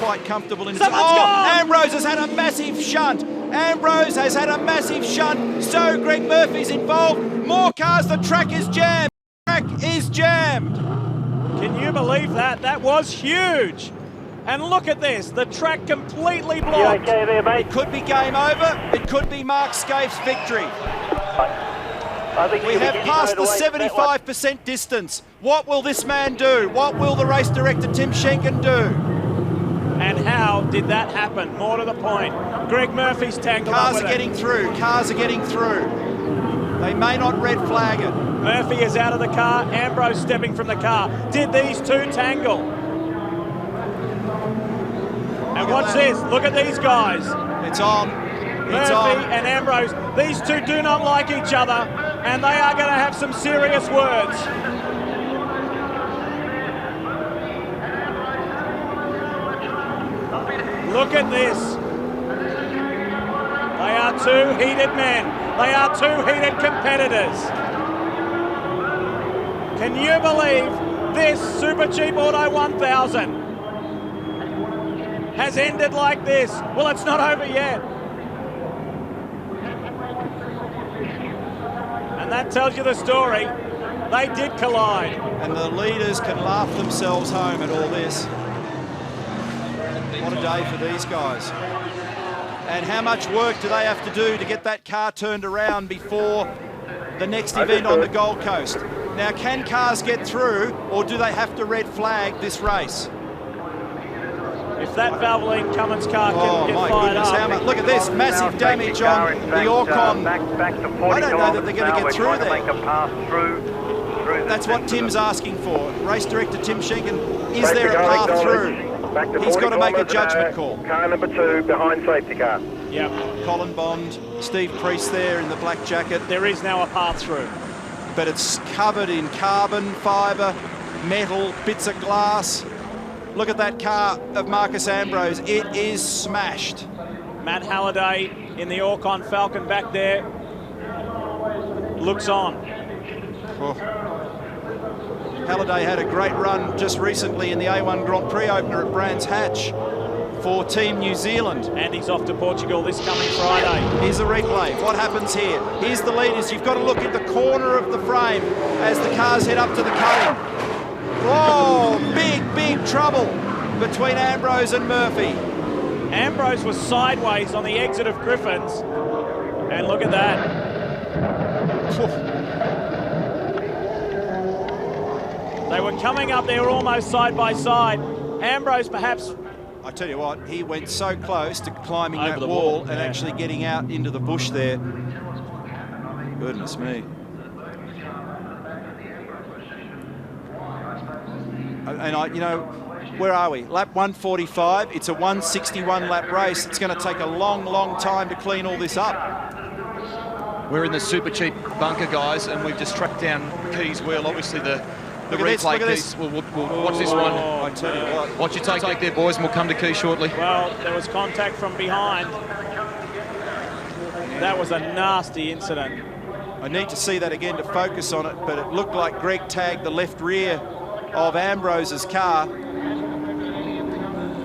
quite comfortable in his... Ambrose has had a massive shunt. Ambrose has had a massive shunt. So Greg Murphy's involved. More cars. The track is jammed. The track is jammed. Can you believe that? That was huge. And look at this. The track completely blocked. Okay there, mate? It could be game over. It could be Mark Scaife's victory. We have passed the 75% distance. What will this man do? What will the race director Tim Schenken do? And how did that happen? More to the point, Greg Murphy's tangled up with it. Cars are getting through. Cars are getting through. They may not red flag it. Murphy is out of the car. Ambrose stepping from the car. Did these two tangle? And watch this. Look at these guys. It's on. Murphy and Ambrose. These two do not like each other, and they are going to have some serious words. Look at this. They are two heated men. They are two heated competitors. Can you believe this Super Cheap Auto 1000 has ended like this? Well, it's not over yet. And that tells you the story. They did collide. And the leaders can laugh themselves home at all this. What a day for these guys. And how much work do they have to do to get that car turned around before the next event on the Gold Coast? Now, can cars get through, or do they have to red flag this race? If that Valvoline Cummins car can get fired up. Look at this, massive damage on the Orcon. I don't know that they're going to get through there. That's what Tim's asking for. Race director Tim Schenken, is there a path through? He's got to make a judgment call. Car number 2 behind safety car. Yep. Colin Bond, Steve Priest there in the black jacket. There is now a path through. But it's covered in carbon fibre, metal, bits of glass. Look at that car of Marcus Ambrose. It is smashed. Matt Halliday in the Orcon Falcon back there looks on. Oh. Halliday had a great run just recently in the A1 Grand Prix opener at Brands Hatch for Team New Zealand. And he's off to Portugal this coming Friday. Here's the replay. What happens here? Here's the leaders. You've got to look at the corner of the frame as the cars head up to the cutting. Oh, big trouble between Ambrose and Murphy. Ambrose was sideways on the exit of Griffin's. And look at that. They were coming up, they were almost side by side. Ambrose perhaps... I tell you what, he went so close to climbing that wall and actually getting out into the bush there. Goodness me. And you know, where are we? Lap 145, it's a 161 lap race. It's going to take a long time to clean all this up. We're in the Super Cheap bunker, guys, and we've just tracked down Key's wheel. Obviously the replay Keys. We'll watch this one. I tell you what. Watch your take there, boys, and we'll come to Key shortly. Well, there was contact from behind. That was a nasty incident. I need to see that again to focus on it, but it looked like Greg tagged the left rear of Ambrose's car.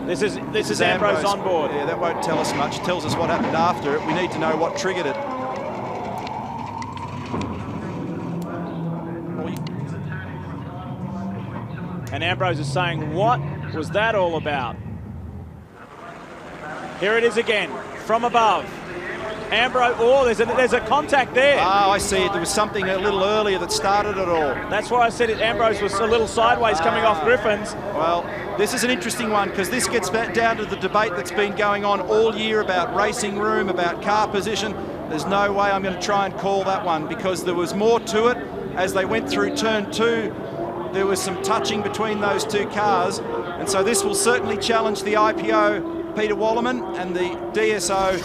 This is Ambrose on board. Yeah, that won't tell us much. It tells us what happened after it. We need to know what triggered it. And Ambrose is saying, what was that all about? Here it is again, from above. Ambrose, oh, there's a contact there. Oh, I see it. There was something a little earlier that started it all. That's why I said it. Ambrose was a little sideways coming off Griffin's. Well, this is an interesting one because this gets back down to the debate that's been going on all year about racing room, about car position. There's no way I'm going to try and call that one because there was more to it as they went through turn 2. There was some touching between those two cars, and so this will certainly challenge the IPO Peter Wallerman and the DSO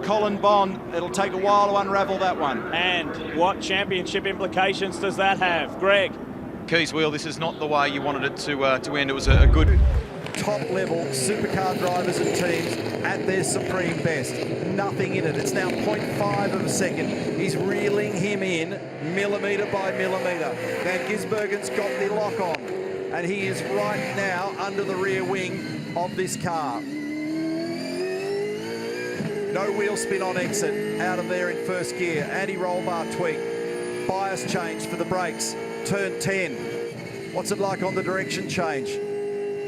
Colin Bond. It'll take a while to unravel that one. And what championship implications does that have, Greg? Keys wheel, this is not the way you wanted it to end. It was a good... Top-level supercar drivers and teams at their supreme best. Nothing in it. It's now 0.5 of a second. He's reeling him in millimetre by millimetre. Van Gisbergen's got the lock on, and he is right now under the rear wing of this car. No wheel spin on exit, out of there in first gear. Anti-roll bar tweak, bias change for the brakes, turn 10. What's it like on the direction change?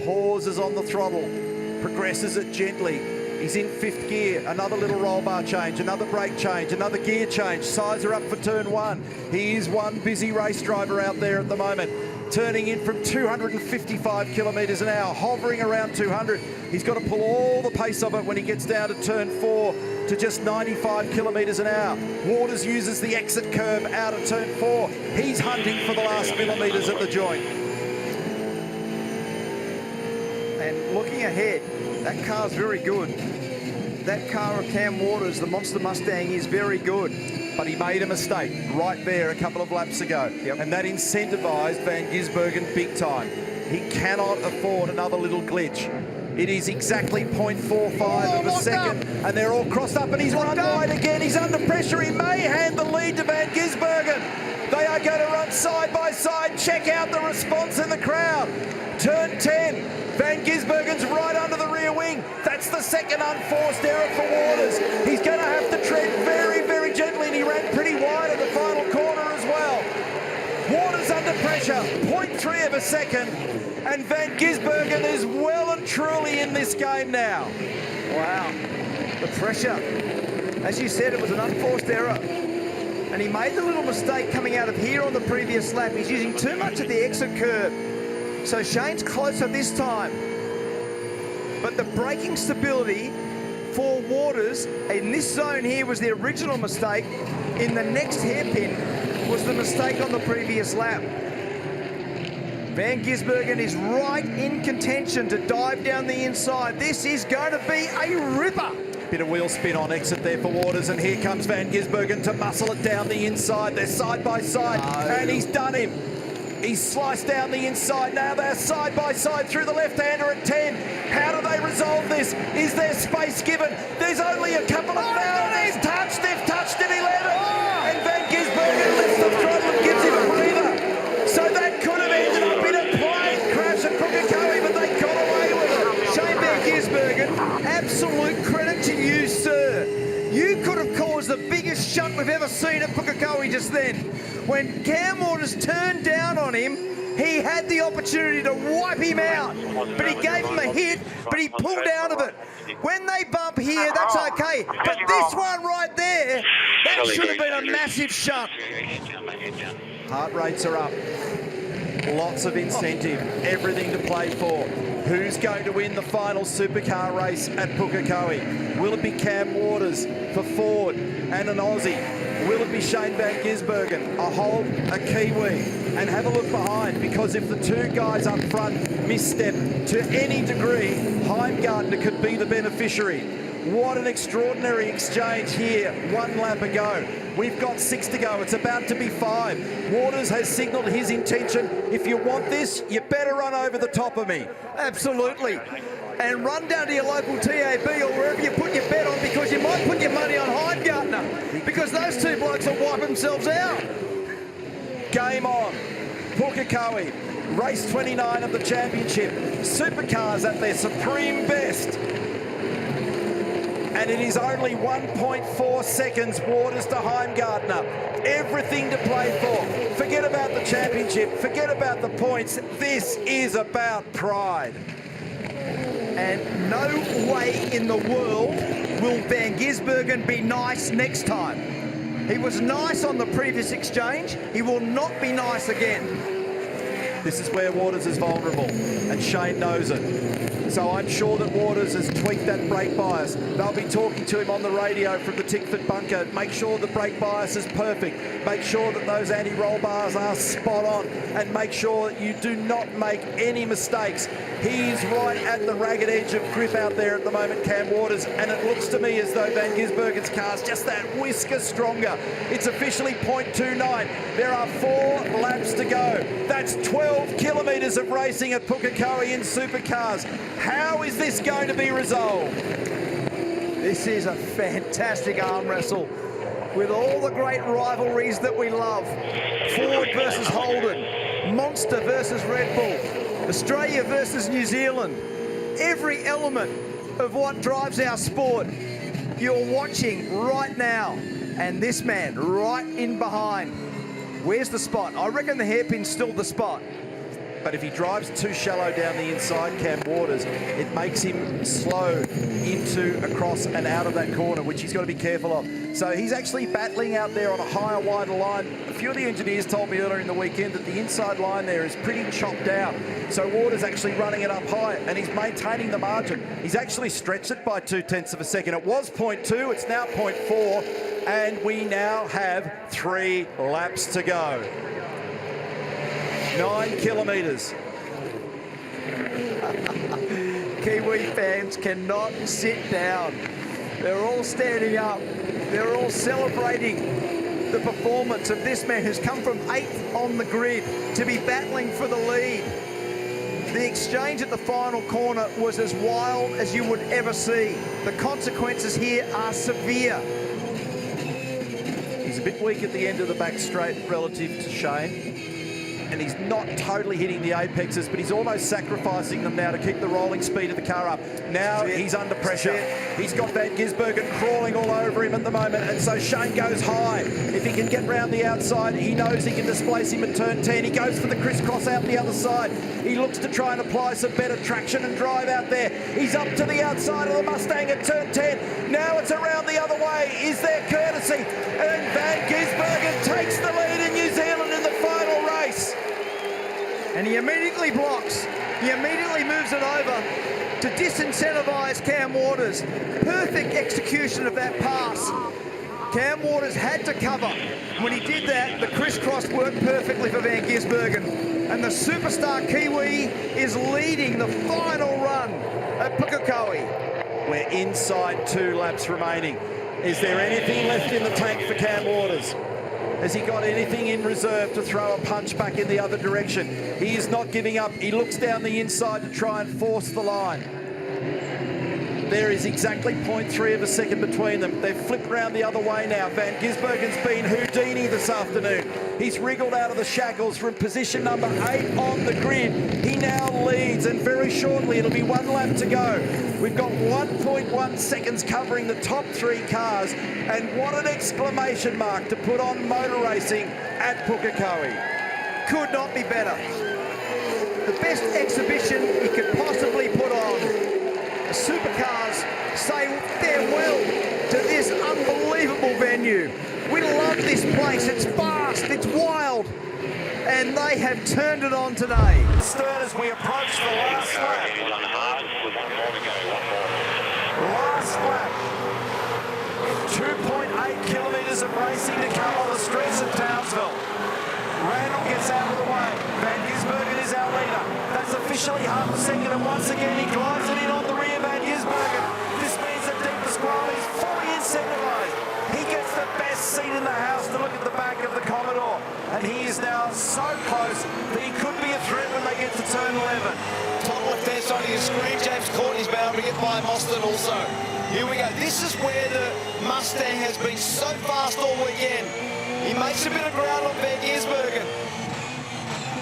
Pauses on the throttle, progresses it gently. He's in fifth gear, another little roll bar change, another brake change, another gear change. Sizer up for turn 1. He is one busy race driver out there at the moment. Turning in from 255 kilometres an hour, hovering around 200. He's got to pull all the pace of it when he gets down to turn 4 to just 95 kilometres an hour. Waters uses the exit curb out of turn 4. He's hunting for the last millimetres at the joint. And looking ahead, that car's very good. That car of Cam Waters, the Monster Mustang, is very good. But he made a mistake right there a couple of laps ago. Yep. And that incentivised Van Gisbergen big time. He cannot afford another little glitch. It is exactly 0.45 of a second. And they're all crossed up and he's run wide again. He's under pressure. He may hand the lead to Van Gisbergen. They are going to run side by side. Check out the response in the crowd. Turn 10. Van Gisbergen's right under the rear wing. That's the second unforced error for Waters. He's going to have to tread very, very gently, and he ran pretty wide at the final corner as well. Waters under pressure, 0.3 of a second, and Van Gisbergen is well and truly in this game now. Wow, the pressure. As you said, it was an unforced error. And he made the little mistake coming out of here on the previous lap. He's using too much of the exit curb. So Shane's closer this time. But the braking stability for Waters in this zone here was the original mistake. In the next hairpin was the mistake on the previous lap. Van Gisbergen is right in contention to dive down the inside. This is going to be a ripper. Bit of wheel spin on exit there for Waters, and here comes Van Gisbergen to muscle it down the inside. They're side by side, and he's done him. He's sliced down the inside. Now they're side by side through the left-hander at 10. How do they resolve this? Is there space given? There's only a couple of they've touched at 11. And Van Gisbergen lifts the throttle and gives him a breather. So that could have ended up in a plane crash at Pukekohe, but they got away with it. Shane Van Gisbergen, absolute credit to you, sir. You could have caused the biggest shunt we've ever seen at Pukekohe just then. When Cam Waters turned down on him, he had the opportunity to wipe him out, but he gave him a hit, but he pulled out of it. When they bump here, that's okay, but this one right there, that should have been a massive shunt. Heart rates are up. Lots of incentive, everything to play for. Who's going to win the final supercar race at Pukekohe? Will it be Cam Waters for Ford and an Aussie? Will it be Shane Van Gisbergen, a Holt, a Kiwi? And have a look behind, because if the two guys up front misstep to any degree, Heimgartner could be the beneficiary. What an extraordinary exchange here 1 lap ago. We've got 6 to go. It's about to be 5. Waters has signalled his intention. If you want this, you better run over the top of me. Absolutely. And run down to your local TAB or wherever you put your bet on, because you might put your money on Heimgartner, because those two blokes will wipe themselves out. Game on. Pukekohe, race 29 of the championship. Supercars at their supreme best. And it is only 1.4 seconds, Waters to Heimgartner. Everything to play for. Forget about the championship. Forget about the points. This is about pride. And no way in the world will Van Gisbergen be nice next time. He was nice on the previous exchange. He will not be nice again. This is where Waters is vulnerable, and Shane knows it. So I'm sure that Waters has tweaked that brake bias. They'll be talking to him on the radio from the Tickford bunker. Make sure the brake bias is perfect. Make sure that those anti-roll bars are spot on, and make sure that you do not make any mistakes. He's right at the ragged edge of grip out there at the moment, Cam Waters, and it looks to me as though Van Gisbergen's car's just that whisker stronger. It's officially 0.29. There are 4 laps to go. That's 12 kilometres of racing at Pukekohe in supercars. How is this going to be resolved? This is a fantastic arm wrestle with all the great rivalries that we love. Ford versus Holden, Monster versus Red Bull, Australia versus New Zealand. every element of what drives our sport you're watching right now. And this man right in behind. Where's the spot? I reckon the hairpin's still the spot. But if he drives too shallow down the inside, Cam Waters, it makes him slow into, across and out of that corner, which he's got to be careful of. So he's actually battling out there on a higher, wider line. A few of the engineers told me earlier in the weekend that the inside line there is pretty chopped out. So Waters actually running it up high, and he's maintaining the margin. He's actually stretched it by 0.2 of a second. It was 0.2, it's now 0.4, and we now have 3 laps to go. 9 kilometres. Kiwi fans cannot sit down. They're all standing up. They're all celebrating the performance of this man who's come from 8th on the grid to be battling for the lead. The exchange at the final corner was as wild as you would ever see. The consequences here are severe. He's a bit weak at the end of the back straight relative to Shane. And he's not totally hitting the apexes, but he's almost sacrificing them now to keep the rolling speed of the car up. Now he's under pressure. He's got Van Gisbergen crawling all over him at the moment, and so Shane goes high. If he can get round the outside, he knows he can displace him at turn 10. He goes for the crisscross out the other side. He looks to try and apply some better traction and drive out there. He's up to the outside of the Mustang at turn 10. Now it's around the other way. Is there courtesy? And Van Gisbergen takes the lead in New Zealand in the final race. And he immediately blocks. He immediately moves it over to disincentivise Cam Waters. Perfect execution of that pass. Cam Waters had to cover. When he did that, the crisscross worked perfectly for Van Gisbergen. And the superstar Kiwi is leading the final run at Pukekohe. We're inside 2 laps remaining. Is there anything left in the tank for Cam Waters? Has he got anything in reserve to throw a punch back in the other direction? He is not giving up. He looks down the inside to try and force the line. There is exactly 0.3 of a second between them. They've flipped round the other way now. Van Gisbergen's been Houdini this afternoon. He's wriggled out of the shackles from position number 8 on the grid. He now leads, and very shortly it'll be 1 lap to go. We've got 1.1 seconds covering the top 3 cars, and what an exclamation mark to put on motor racing at Pukekohe. Could not be better. The best exhibition he could possibly put on. The supercars say farewell to this unbelievable venue. We love this place. It's fast, it's wild, and they have turned it on today. Stern as we approach the last lap. Last lap. 2.8 kilometres of racing to come on the streets of Townsville. Randall gets out of the way. Van Gisbergen is our leader. That's officially half a second, and once again he glides it in on the rear Van Gisbergen. This means that Deep Pasquale is fully incentivised. He gets the best seat in the house to look at the back of the Commodore, and he is now so close that he could be a threat when they get to turn 11. Top left hand side of your screen, James Courtney's been able to get by Mostert also. Here we go. This is where the Mustang has been so fast all weekend. He makes a bit of ground on Van Gisbergen.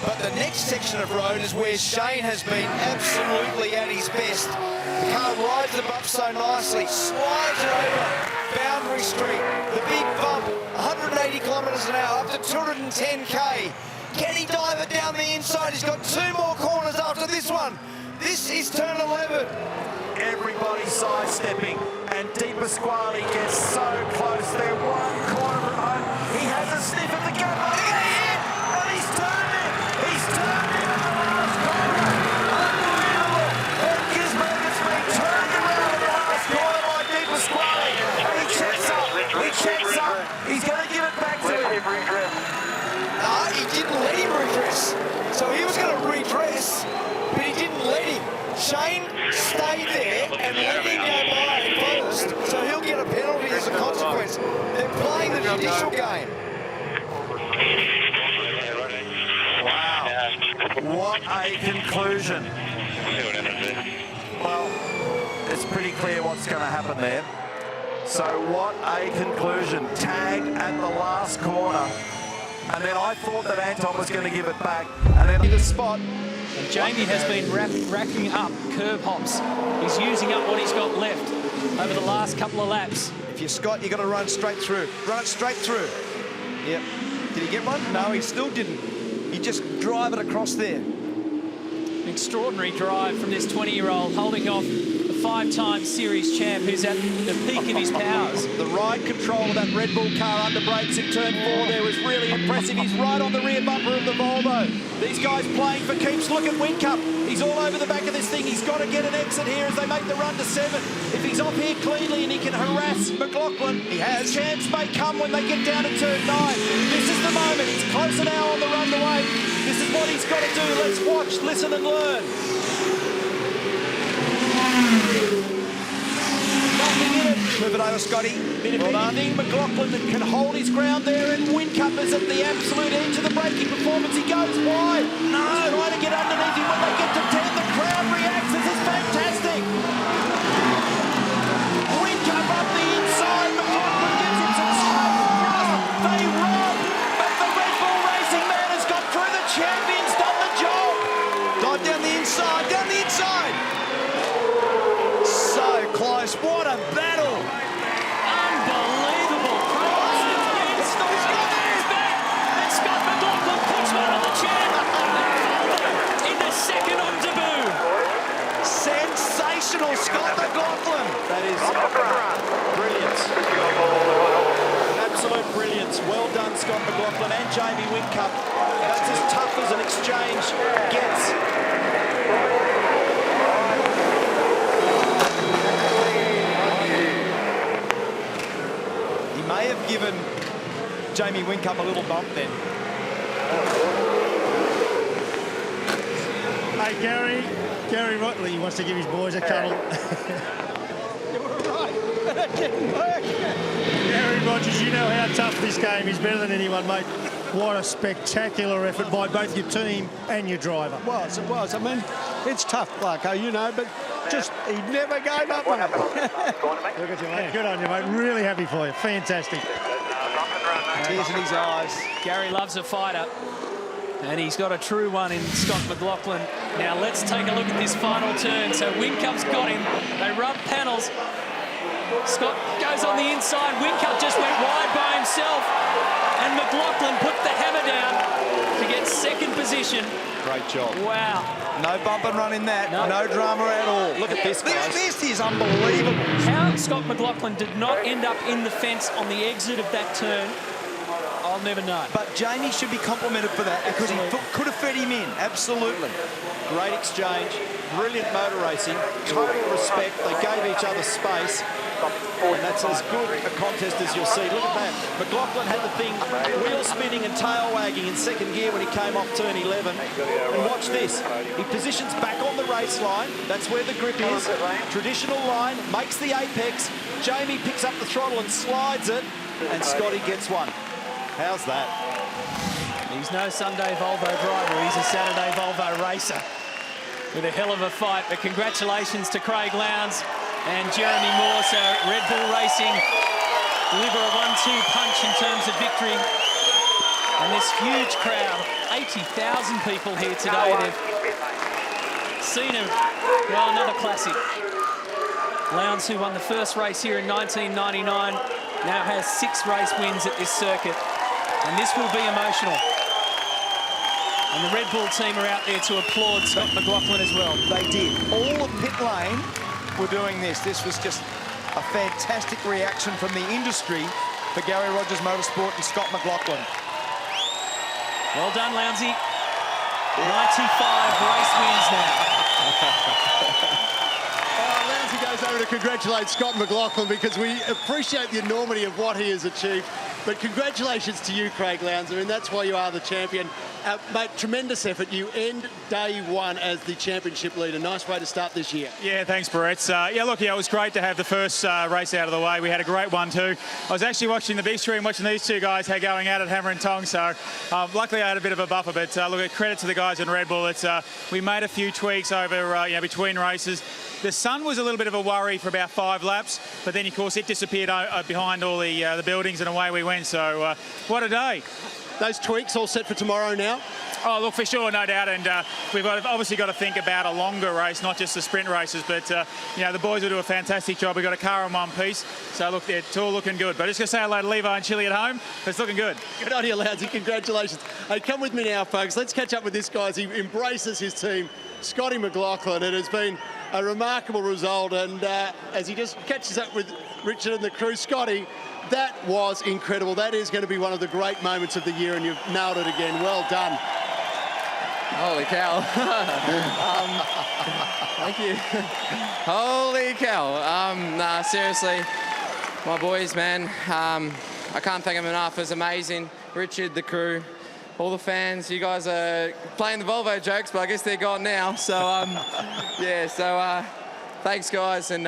But the next section of road is where Shane has been absolutely at his best. The car rides them up so nicely, slides it over Boundary Street, the big bump, 180 kilometres an hour, up to 210k. Can he dive it down the inside? He's got 2 more corners after this one. This is turn 11. Everybody sidestepping, and Di Pasquale gets so close. They're 1 corner from home. He has a sniff at the gun. And he's turned it. He's turned it in the last corner. Unbelievable. And Gisbergen's been turned around in the last corner by Di Pasquale. And he checks up. He checks up. He's going to give it back to him. He didn't let him redress. So he was going to redress, but he didn't let him. Shane stayed there and let him go by first, so he'll get a penalty as a consequence. They're playing the judicial game. Wow. What a conclusion. Well, it's pretty clear what's going to happen there. So what a conclusion. Tagged at the last corner. And then I thought that Anton was going to give it back. And then in the spot, And Jamie has been racking up curb hops. He's using up what he's got left over the last couple of laps. If you're Scott, you've got to run straight through. Run it straight through. Yep. Did he get one? No, he still didn't. He just drive it across there. An extraordinary drive from this 20-year-old, holding off the 5-time series champ who's at the peak of his powers. The ride control of that Red Bull car under brakes in turn 4 there was really impressive. He's right on the rear bumper of the Volvo. These guys playing for keeps. Look at Whincup. He's all over the back of this thing. He's got to get an exit here as they make the run to 7. If he's off here cleanly and he can harass McLaughlin, his chance may come when they get down to turn 9. This is the moment. He's closer now on the run to 8. This is what he's got to do. Let's watch, listen and learn. Nothing in it. Move it over, Scotty. But if anything, McLaughlin that can hold his ground there, and Whincup is at the absolute edge of the braking performance. He goes wide. No. He's trying to get underneath him. When they get to 10, the crowd reacts. This is fantastic. Whincup up the inside. McLaughlin gives him some straight thrust. They run. But the Red Bull Racing man has got through. The champion's done the job. Dive down the inside, down the inside. So close. What a battle. Unbelievable. And Scott McLaughlin puts one on the champ. In the second on debut. Sensational, Scott McLaughlin. That is brilliant. Absolute brilliance. Well done, Scott McLaughlin and Jamie Whincup. That's as tough as an exchange gets. He may have given Jamie Whincup a little bump then. Hey, Gary Rotley wants to give his boys a cuddle. You were right. It didn't work. Gary Rogers, you know how tough this game is. Better than anyone, mate. What a spectacular effort by both your team and your driver. It was. I mean, it's tough, Clarko, you know, but just he never gave up on it. Look at you, mate. Good on you, mate. Really happy for you. Fantastic. Tears in his eyes. Gary loves a fighter. And he's got a true one in Scott McLaughlin. Now let's take a look at this final turn. So Whincup's got him. They rub panels. Scott goes on the inside. Whincup just went wide by himself. And McLaughlin put the hammer down to get second position. Great job. Wow. No bump and run in that. No drama at all. Look at this, guys. This is unbelievable. How Scott McLaughlin did not end up in the fence on the exit of that turn, I'll never know. But Jamie should be complimented for that because he could have fed him in. Absolutely. Great exchange. Brilliant motor racing. Total respect. They gave each other space. And that's as good a contest as you'll see. Look at that. McLaughlin had the thing wheel spinning and tail wagging in second gear when he came off turn 11. And watch this. He positions back on the race line. That's where the grip is. Traditional line. Makes the apex. Jamie picks up the throttle and slides it. And Scotty gets one. How's that? He's no Sunday Volvo driver. He's a Saturday Volvo racer with a hell of a fight. But congratulations to Craig Lowndes and Jeremy Moore. So Red Bull Racing deliver a 1-2 punch in terms of victory. And this huge crowd, 80,000 people here today. They've seen another classic. Lowndes, who won the first race here in 1999, now has 6 race wins at this circuit. And this will be emotional. And the Red Bull team are out there to applaud Scott McLaughlin as well. They did. All of pit lane were doing this. This was just a fantastic reaction from the industry for Gary Rogers Motorsport and Scott McLaughlin. Well done, Lounsey. 95 race wins now. Lounsey goes over to congratulate Scott McLaughlin because we appreciate the enormity of what he has achieved. But congratulations to you, Craig Lowndes. I mean, that's why you are the champion. Mate, tremendous effort. You end day one as the championship leader. Nice way to start this year. Yeah, thanks, Brett. It was great to have the first race out of the way. We had a great one, too. I was actually watching the big screen, watching these two guys going out at hammer and tong. So, luckily, I had a bit of a buffer. But, look, credit to the guys in Red Bull. We made a few tweaks over, between races. The sun was a little bit of a worry for about 5 laps, but then, of course, it disappeared behind all the buildings and away we went. So, what a day. those tweaks all set for tomorrow now? Oh, look, for sure, no doubt. And we've obviously got to think about a longer race, not just the sprint races. But, you know, the boys will do a fantastic job. We've got a car in one piece. So, look, it's all looking good. But just going to say hello to Levi and Chili at home. It's looking good. Good on you, Loudsy. Congratulations. Hey, come with me now, folks. Let's catch up with this guy as he embraces his team, Scotty McLaughlin. It has been a remarkable result. And as he just catches up with Richard and the crew, Scotty, that was incredible. That is going to be one of the great moments of the year, and you've nailed it again. Well done. Holy cow. Thank you. Holy cow. Nah, seriously, my boys, man, I can't thank them enough. It was amazing. Richard, the crew, all the fans. You guys are playing the Volvo jokes, but I guess they're gone now. So, yeah, so thanks, guys. And,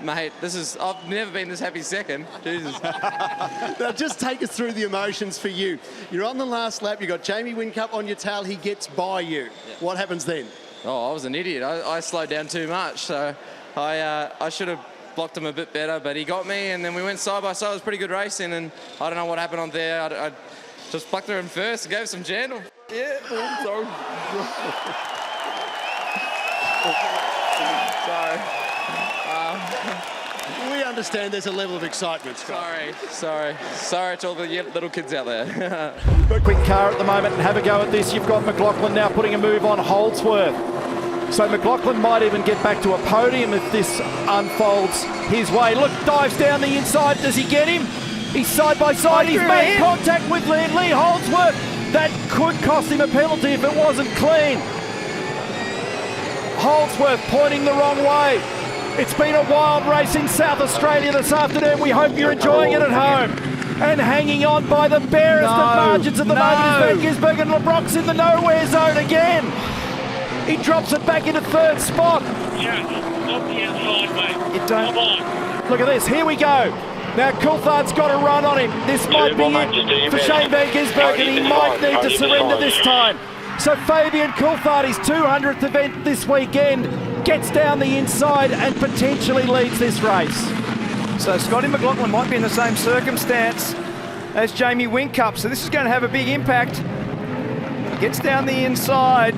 mate, I've never been this happy second. Jesus. Now, just take us through the emotions for you. You're on the last lap. You've got Jamie Whincup on your tail. He gets by you. Yeah. What happens then? Oh, I was an idiot. I slowed down too much. So I should have blocked him a bit better, but he got me, and then we went side by side. It was pretty good racing, and I don't know what happened on there. I just plucked her in first, gave some gentle. Yeah, sorry. We understand there's a level of excitement, Scott. Sorry to all the little kids out there. Quick car at the moment and have a go at this. You've got McLaughlin now putting a move on Holdsworth. So McLaughlin might even get back to a podium if this unfolds his way. Look, dives down the inside. Does he get him? He's side by side. He's made contact with Lee Holdsworth. That could cost him a penalty if it wasn't clean. Holdsworth pointing the wrong way. It's been a wild race in South Australia this afternoon. We hope you're enjoying it at home. And hanging on by the barest of margins at the moment is Van Gisbergen. LeBrock's in the nowhere zone again. He drops it back into third spot. Yeah, not the inside, mate. Come on. Look at this. Here we go. Now Coulthard's got a run on him. This might be it for Shane Van Gisbergen. He might need to surrender this time. So Fabian Coulthard, his 200th event this weekend, gets down the inside and potentially leads this race. So Scotty McLaughlin might be in the same circumstance as Jamie Whincup, so this is going to have a big impact. Gets down the inside,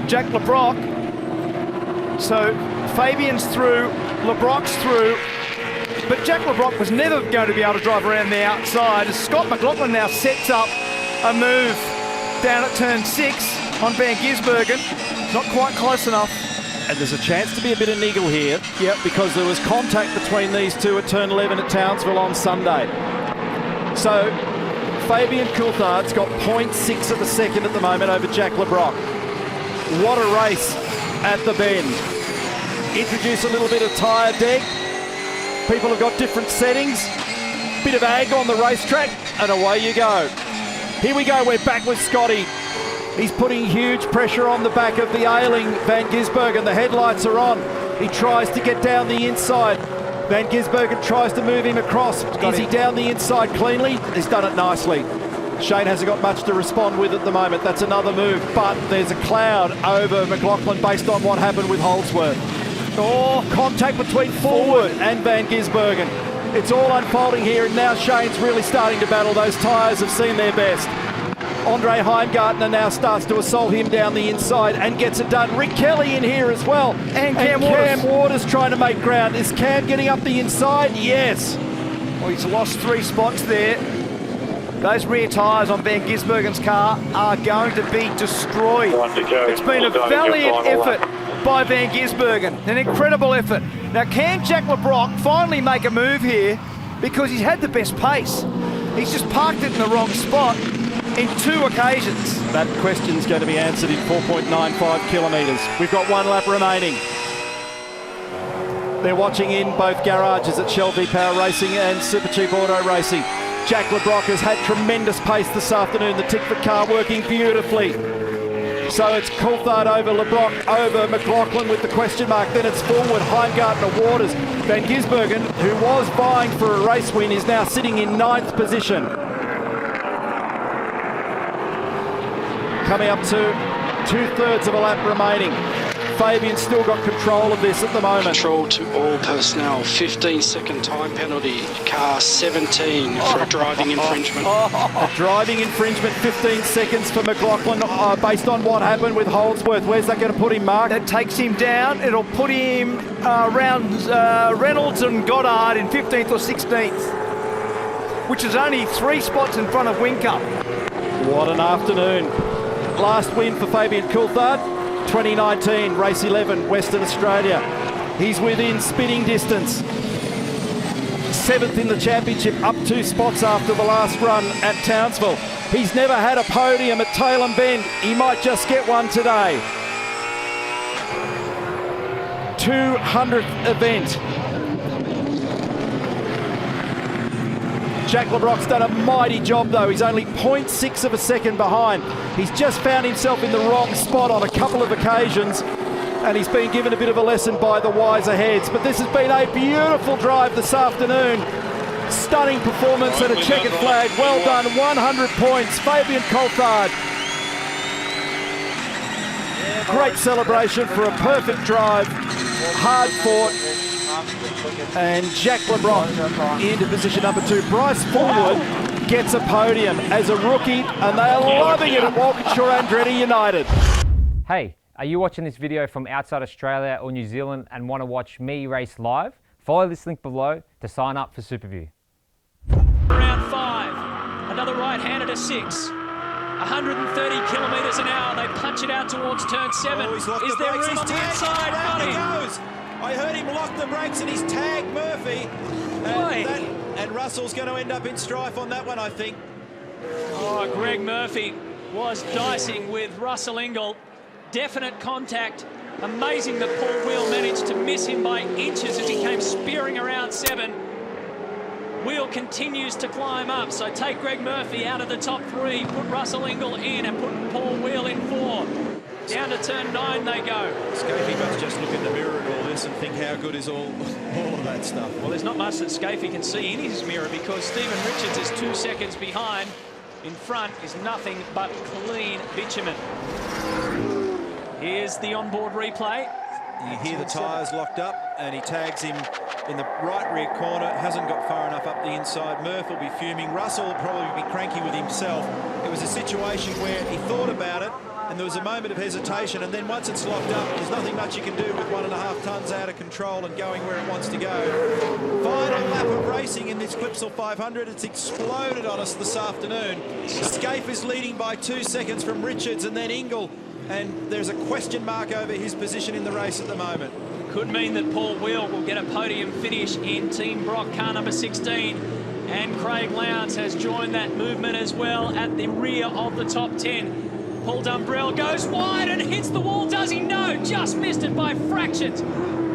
Jack LeBrock. So Fabian's through, LeBrock's through, but Jack LeBrock was never going to be able to drive around the outside. Scott McLaughlin now sets up a move down at turn 6 on Van Gisbergen. Not quite close enough. And there's a chance to be a bit of niggle here. Yep, because there was contact between these two at turn 11 at Townsville on Sunday. So Fabian Coulthard's got 0.6 of a second at the moment over Jack LeBrock. What a race at the bend. Introduce a little bit of tyre deck. People have got different settings. Bit of ag on the racetrack, and away you go. Here we go, we're back with Scotty. He's putting huge pressure on the back of the ailing Van Gisbergen. The headlights are on. He tries to get down the inside. Van Gisbergen tries to move him across. Is he down the inside cleanly? He's done it nicely. Shane hasn't got much to respond with at the moment. That's another move, but there's a cloud over McLaughlin based on what happened with Holdsworth. Oh, contact between Forward and Van Gisbergen. It's all unfolding here, and now Shane's really starting to battle. Those tyres have seen their best. Andre Heimgartner now starts to assault him down the inside and gets it done. Rick Kelly in here as well. And Cam Waters trying to make ground. Is Cam getting up the inside? Yes. Well, he's lost 3 spots there. Those rear tyres on Van Gisbergen's car are going to be destroyed. It's been a valiant effort by Van Gisbergen. An incredible effort. Now, can Jack LeBrock finally make a move here because he's had the best pace? He's just parked it in the wrong spot in 2 occasions. That question's going to be answered in 4.95 kilometres. We've got 1 lap remaining. They're watching in both garages at Shell V-Power Racing and Supercheap Auto Racing. Jack LeBrock has had tremendous pace this afternoon. The Tickford car working beautifully. So it's Coulthard over LeBrock, over McLaughlin with the question mark. Then it's Forward, Heimgartner, Waters. Van Gisbergen, who was vying for a race win, is now sitting in 9th position. Coming up to 2/3 of a lap remaining. Fabian's still got control of this at the moment. Control to all personnel. 15-second time penalty. Car 17 for a driving infringement. A driving infringement, 15 seconds for McLaughlin, based on what happened with Holdsworth. Where's that going to put him, Mark? That takes him down. It'll put him around Reynolds and Goddard in 15th or 16th, which is only 3 spots in front of Whincup. What an afternoon. Last win for Fabian Coulthard, 2019, race 11, Western Australia. He's within spitting distance. 7th in the championship, up 2 spots after the last run at Townsville. He's never had a podium at Tailem Bend. He might just get one today. 200th event. Jack LeBrock's done a mighty job though. He's only 0.6 of a second behind. He's just found himself in the wrong spot on a couple of occasions, and he's been given a bit of a lesson by the wiser heads. But this has been a beautiful drive this afternoon. Stunning performance and a checkered flag. Well done, 100 points. Fabian Coulthard. Great celebration for a perfect drive. Hard fought. And Jack LeBrock into position number 2. Bryce Fullwood gets a podium as a rookie, and they are loving it at Walkinshaw Andretti United. Hey, are you watching this video from outside Australia or New Zealand and want to watch me race live? Follow this link below to sign up for SuperView. Round 5, another right-hander to 6. 130 kilometres an hour, they punch it out towards turn 7. Is there room on the inside? He goes. I heard him lock the brakes and he's tagged Murphy. And Russell's going to end up in strife on that one, I think. Oh, Greg Murphy was dicing with Russell Ingall. Definite contact. Amazing that Paul Wheel managed to miss him by inches as he came spearing around 7. Wheel continues to climb up, so take Greg Murphy out of the top 3, put Russell Ingall in and put Paul Wheel in 4. Down to turn 9 they go. Scafie must just look in the mirror at all this and think how good is all of that stuff. Well, there's not much that Scafie can see in his mirror because Stephen Richards is 2 seconds behind. In front is nothing but clean bitumen. Here's the onboard replay. You hear the tyres locked up and he tags him in the right rear corner. Hasn't got far enough up the inside. Murph will be fuming. Russell will probably be cranky with himself. It was a situation where he thought about it and there was a moment of hesitation, and then once it's locked up, there's nothing much you can do with 1.5 tonnes out of control and going where it wants to go. Final lap of racing in this Clipsal 500. It's exploded on us this afternoon. Scaife is leading by 2 seconds from Richards and then Ingall, and there's a question mark over his position in the race at the moment. Could mean that Paul Wheel will get a podium finish in Team Brock, car number 16. And Craig Lowndes has joined that movement as well at the rear of the top 10. Paul Dumbrell goes wide and hits the wall. Does he? No, just missed it by fractions.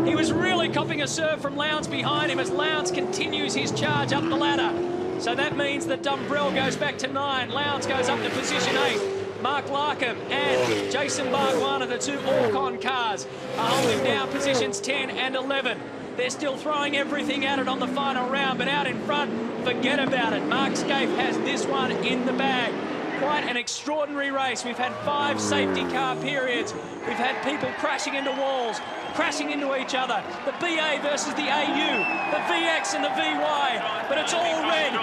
He was really copping a serve from Lowndes behind him as Lowndes continues his charge up the ladder. So that means that Dumbrell goes back to 9. Lowndes goes up to position 8. Mark Larkham and Jason Barguana, the 2 Orcon cars, are holding down positions 10 and 11. They're still throwing everything at it on the final round, but out in front, forget about it. Mark Scaife has this one in the bag. Quite an extraordinary race. We've had 5 safety car periods. We've had people crashing into walls, crashing into each other. The BA versus the AU, the VX and the VY. But it's all red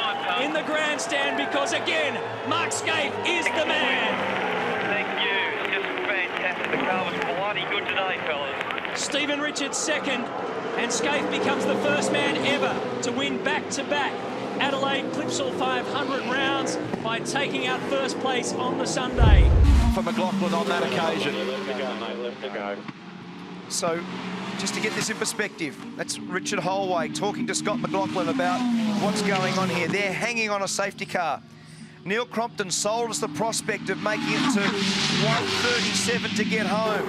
in the grandstand because, again, Mark Scaife is the man. Thank you. Just fantastic. The car was bloody good today, fellas. Stephen Richards second, and Scaife becomes the first man ever to win back-to-back Adelaide Clipsal 500 rounds by taking out first place on the Sunday. For McLaughlin on that occasion. Left to go, mate. Left to go. So, just to get this in perspective, that's Richard Holway talking to Scott McLaughlin about what's going on here. They're hanging on a safety car. Neil Crompton sold us the prospect of making it to 137 to get home.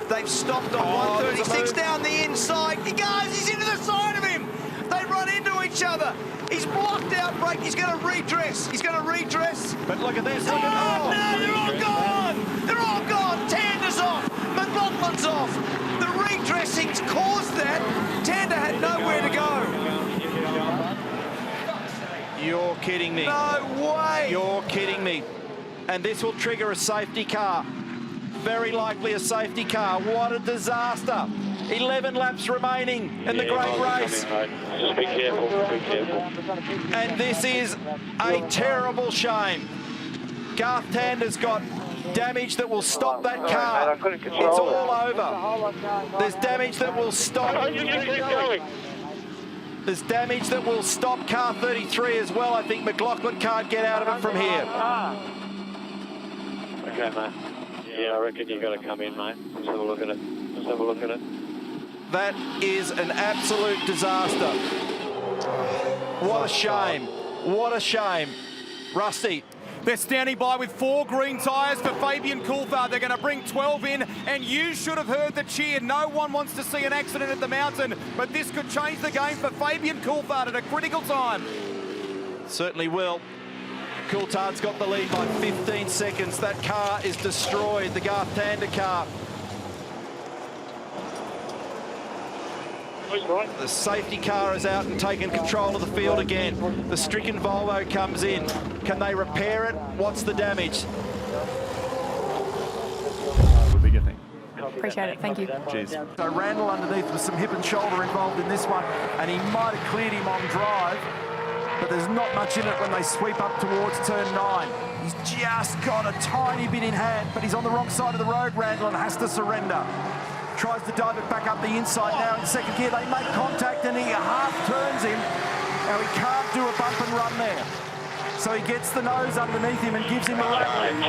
They've stopped on 136 down the inside. He goes, he's into the side of him. They run into each other. He's blocked out brake. He's going to redress. He's going to redress. But look at this. No, they're all gone. They're all gone. Tander's off. McLaughlin's off. The redressing's caused that. Tander had nowhere to go. You're kidding me. No way. You're kidding me. And this will trigger a safety car. very likely a safety car. What a disaster. 11 laps remaining in the great race. Just be careful, be careful. And this is a terrible shame. Garth Tander's got damage that will stop that car. It's all over. There's damage that will stop. There's damage that will stop car 33 as well. I think McLaughlin can't get out of it from here. Okay, mate. Yeah, I reckon you've got to come in, mate. Let's have a look at it. Let's have a look at it. That is an absolute disaster. What a shame. What a shame. Rusty. They're standing by with 4 green tyres for Fabian Coulthard. They're going to bring 12 in, and you should have heard the cheer. No one wants to see an accident at the mountain, but this could change the game for Fabian Coulthard at a critical time. Certainly will. Coulthard's got the lead by 15 seconds. That car is destroyed, the Garth Tander car. The safety car is out and taken control of the field again. The stricken Volvo comes in. Can they repair it? What's the damage? What do you think? Appreciate it, thank you. Cheers. So Randall underneath with some hip and shoulder involved in this one, and he might have cleared him on drive, but there's not much in it when they sweep up towards turn 9. He's just got a tiny bit in hand, but he's on the wrong side of the road, Randall, and has to surrender. Tries to dive it back up the inside now in second gear. They make contact and he half turns him. Now he can't do a bump and run there. So he gets the nose underneath him and gives him a run.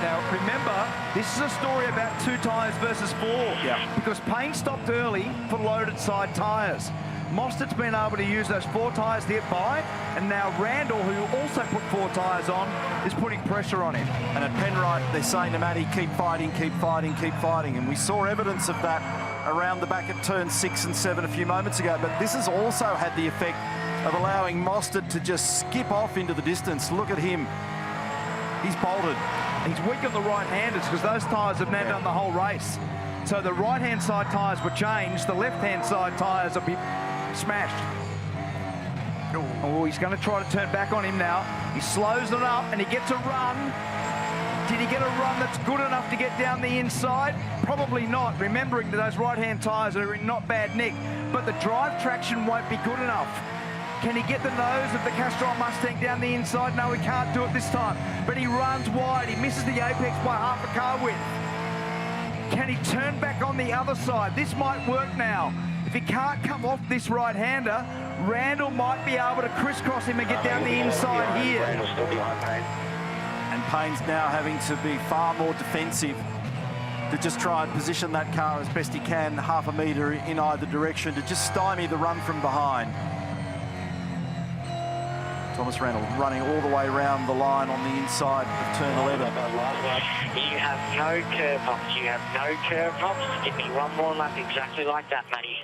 Now remember, this is a story about 2 tyres versus 4. Yeah. Because Payne stopped early for loaded side tyres. Mostert's been able to use those 4 tyres to get by, and now Randall, who also put 4 tyres on, is putting pressure on him. And at Penrite, they're saying to Matty, keep fighting, keep fighting, keep fighting. And we saw evidence of that around the back at turn 6 and 7 a few moments ago. But this has also had the effect of allowing Mostert to just skip off into the distance. Look at him. He's bolted. He's weak on the right-handers because those tyres have now done the whole race. So the right-hand side tyres were changed. The left-hand side tyres are smashed. Oh, he's going to try to turn back on him now. He slows it up and he gets a run. Did he get a run that's good enough to get down the inside? Probably not, remembering that those right-hand tyres are in not bad nick, but the drive traction won't be good enough. Can he get the nose of the Castrol Mustang down the inside? No, he can't do it this time, but he runs wide. He misses the apex by half a car width. Can he turn back on the other side? This might work now. If he can't come off this right-hander, Randall might be able to crisscross him and get down the inside here. And Payne's now having to be far more defensive to just try and position that car as best he can, half a metre in either direction, to just stymie the run from behind. Thomas Randall running all the way around the line on the inside of turn 11. You have no curb hops. You have no curb hops. Give me one more lap exactly like that, Matty.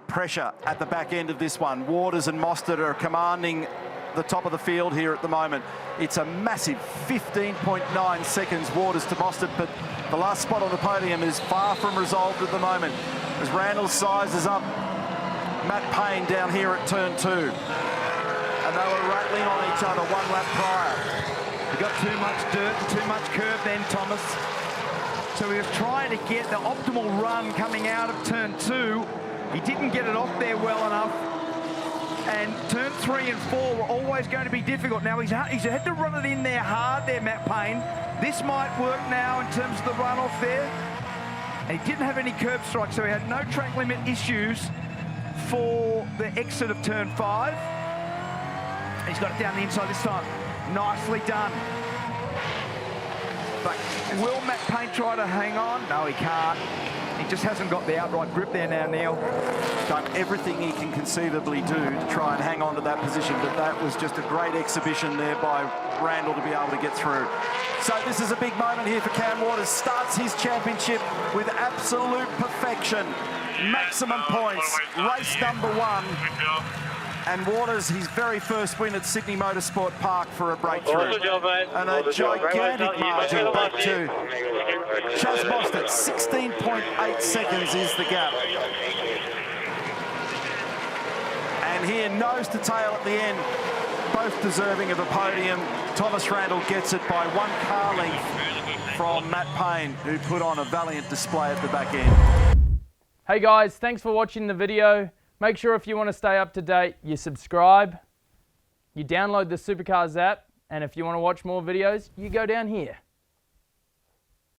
Pressure at the back end of this one. Waters and Mostert are commanding the top of the field here at the moment. It's a massive 15.9 seconds Waters to Mostert, but the last spot on the podium is far from resolved at the moment as Randall sizes up Matt Payne down here at turn 2. And they were rattling on each other 1 lap prior. He got too much dirt and too much curb then, Thomas. So he was trying to get the optimal run coming out of turn 2. He didn't get it off there well enough. And turn 3 and 4 were always going to be difficult. Now he's had to run it in there hard there, Matt Payne. This might work now in terms of the runoff there. And he didn't have any curb strikes, so he had no track limit issues for the exit of turn 5. He's got it down the inside this time. Nicely done. But will Matt Payne try to hang on? No, he can't. He just hasn't got the outright grip there now, Neil. Done everything he can conceivably do to try and hang on to that position, but that was just a great exhibition there by Randall to be able to get through. So this is a big moment here for Cam Waters. Starts his championship with absolute perfection. Maximum points, race number 1. And Waters, his very first win at Sydney Motorsport Park for a breakthrough. And a gigantic margin back to Chas Mostert. 16.8 seconds is the gap. And here, nose to tail at the end. both deserving of a podium. Thomas Randall gets it by 1 car length from Matt Payne, who put on a valiant display at the back end. Hey guys, thanks for watching the video. Make sure if you want to stay up to date, you subscribe, you download the Supercars app, and if you want to watch more videos, you go down here.